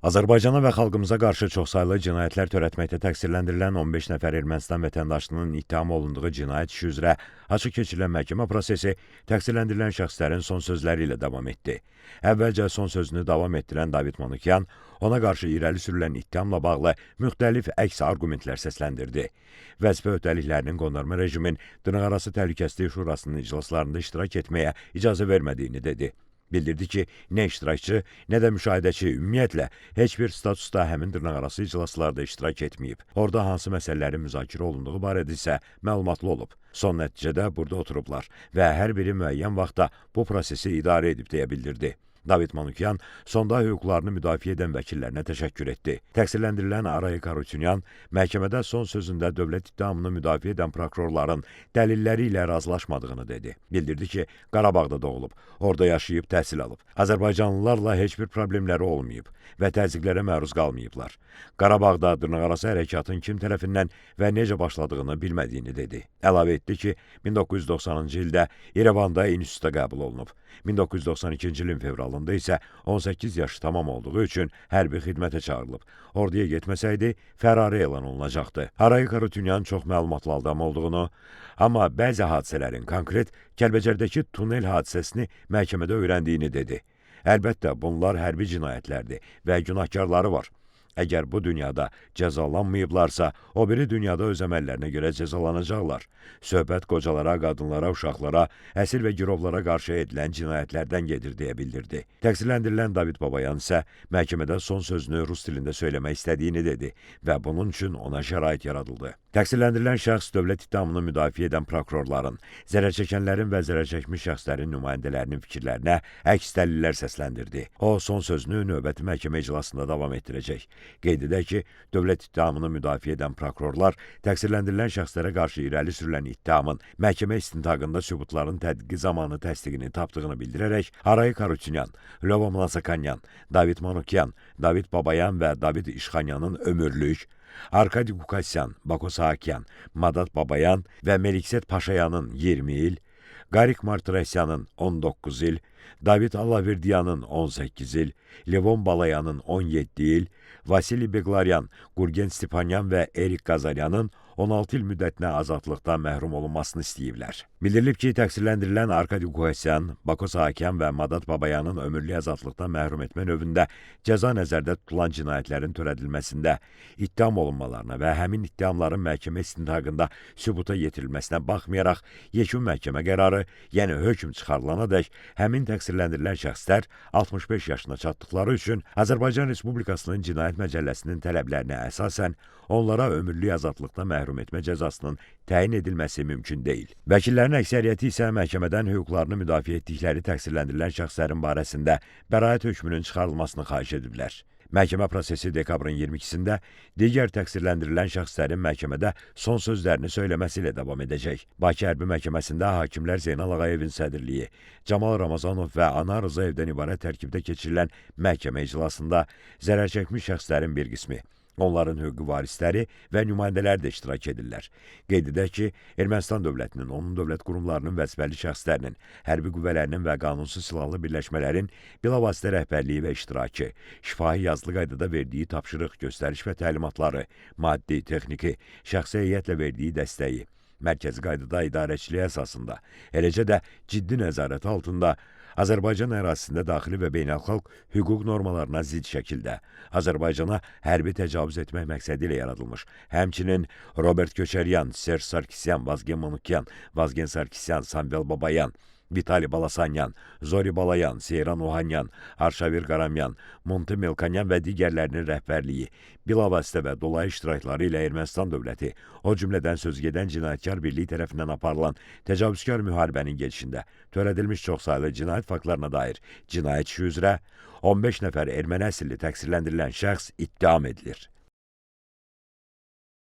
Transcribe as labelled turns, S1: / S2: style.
S1: Azərbaycana və xalqımıza qarşı çoxsaylı cinayətlər törətməkdə təqsirləndirilən 15 nəfər Ermənistan vətəndaşının ittiham olunduğu cinayət işi üzrə açıq keçirilən məhkəmə prosesi təqsirləndirilən şəxslərin son sözləri ilə davam etdi. Əvvəlcə son sözünü davam etdirən David Manukyan ona qarşı irəli sürülən ittihamla bağlı müxtəlif əks arqumentlər səsləndirdi. Vəzifə öhdəliklərinin qondarma rejimin dırnaqarası təhlükəsizlik şurasının iclaslarında iştirak etməyə icazə vermədiyini dedi. Bildirdi ki, nə iştirakçı, nə də müşahidəçi ümumiyyətlə heç bir statusda həmin dırnaqarası iclaslarda iştirak etməyib. Orada hansı məsələlərin müzakirə olunduğu barədə isə məlumatlı olub. Son nəticədə burada oturublar və hər biri müəyyən vaxtda bu prosesi idarə edib deyə bildirdi. David Manukyan sonda hüquqlarını müdafiə edən vəkillərinə təşəkkür etdi. Təqsirləndirilən Arayik Harutyunyan məhkəmədə son sözündə dövlət ittihamını müdafiə edən prokurorların dəlilləri ilə razılaşmadığını dedi. Bildirdi ki, Qarabağda doğulub, orada yaşayıb təhsil alıb. Azərbaycanlılarla heç bir problemləri olmayıb və təzyiqlərə məruz qalmayıblar. Qarabağda dırnaqarası hərəkatın kim tərəfindən və necə başladığını bilmədiyini dedi. Əlavə etdi ki, 1990-cı ildə İrəvanda instituta qəbul olunub. 1992-ci ilin fevralında isə 18 yaşı tamam olduğu üçün hərbi xidmətə çağırılıb. Orduya getməsəydi, fərari elan olunacaqdı. Arayik Harutyunyan çox məlumatlı adam olduğunu, amma bəzi hadisələrin konkret Kəlbəcərdəki tunel hadisəsini məhkəmədə öyrəndiyini dedi. Əlbəttə, bunlar hərbi cinayətlərdir və günahkarları var. Əgər bu dünyada cəzalanmayıblarsa, o biri dünyada öz əməllərinə görə cəzalanacaqlar. Söhbət qocalara, qadınlara, uşaqlara, əsir və girovlara qarşı edilən cinayətlərdən gedir deyə bildirdi. Təqsirləndirilən David Babayan isə məhkəmədə son sözünü rus dilində söyləmək istədiyini dedi və bunun üçün ona şərait yaradıldı. Təqsirləndirilən şəxs dövlət ittihamını müdafiə edən prokurorların, zərərçəkənlərin və zərərçəkmiş şəxslərin nümayəndələrinin fikirlərinə əks dəlillər səsləndirdi. O, son sözünü növbəti məhkəmə iclasında davam etdirəcək. Qeyd edək ki, dövlət ittihamını müdafiə edən prokurorlar təqsirləndirilən şəxslərə qarşı irəli sürülən ittihamın məhkəmə istintaqında sübutların tədqiqi zamanı təsdiqini tapdığını bildirərək Arayik Harutyunyan, Lyova Mnasakanyan, David Manukyan, David Babayan və David İşxanyanın ömürlük, Arkadi Qukasyan, Bako Saakyan, Madat Babayan və Melikset Paşayanın 20 il, Qarik Martirosyanın 19 il, David Allaverdiyanın 18 il, Levon Balayanın 17 il, Vasili Beqlaryan, Qurgen Stepanyan və Erik Qazaryanın 16 il müddətinə azadlıqdan məhrum olunmasını istəyiblər. Bildirilib ki, təqsirləndirilən Arkadi Qukasyan, Bako Saakyan və Madat Babayanın ömürlük azadlıqdan məhrum etmə növündə cəza nəzərdə tutulan cinayətlərin törədilməsində ittiham olunmalarına və həmin ittihamların məhkəmə istintaqında sübuta yetirilməsinə baxmayaraq, yekun məhkəmə qərarı, yəni hökm çıxarılanadək həmin təqsirləndirilən şəxslər 65 yaşına çatdıqları üçün Azərbaycan Respublikasının Cinayət Məcəlləsinin tələblərinə əsasən onlara ömürlük azadlıqdan məhrum etmə cəzasının təyin edilməsi mümkün deyil. Vəkillərin əksəriyyəti isə məhkəmədən hüquqlarını müdafiə etdikləri təqsirləndirilən şəxslərin barəsində bəraət hökmünün çıxarılmasını xahiş ediblər. Məhkəmə prosesi dekabrın 22-sində digər təqsirləndirilən şəxslərin məhkəmədə son sözlərini söyləməsi ilə davam edəcək. Bakı Hərbi Məhkəməsində hakimlər Zeynal Ağayevin sədrliyi, Camal Ramazanov və Anar Rızayevdən ibarət tərkibdə keçirilən məhkəmə iclasında zərərçəkmiş şəxslərin bir qismi, onların hüquqi varisləri və nümayəndələri də iştirak edirlər. Qeyd edək ki, Ermənistan dövlətinin, onun dövlət qurumlarının vəzifəli şəxslərinin, hərbi qüvvələrinin və qanunsuz silahlı birləşmələrin bilavasitə rəhbərliyi və iştirakı, şifahi yazılı qaydada verdiyi tapşırıq, göstəriş və təlimatları, maddi, texniki, şəxsi heyətlə verdiyi dəstəyi, mərkəzi qaydada idarəçiliyi əsasında, eləcə də ciddi nəzarət altında Azərbaycan ərazisində daxili və beynəlxalq hüquq normalarına zidd şəkildə Azərbaycana hərbi təcavüz etmək məqsədi ilə yaradılmış, həmçinin Robert Köçəryan, Serj Sarkisyan, Vazgen Manukyan, Vazgen Sarkisyan, Samvel Babayan, Vitali Balasanyan, Zori Balayan, Seyran Ohanyan, Arşavir Qaramyan, Monte Melkanyan və digərlərinin rəhbərliyi, bilavasitə və dolayı iştirakları ilə Ermənistan dövləti, o cümlədən sözgedən cinayətkar birliyi tərəfindən aparılan təcavüzkar müharibənin gedişində törədilmiş çoxsaylı cinayət faktlarına dair cinayət işi üzrə 15 nəfər erməni əsilli təqsirləndirilən şəxs ittiham edilir.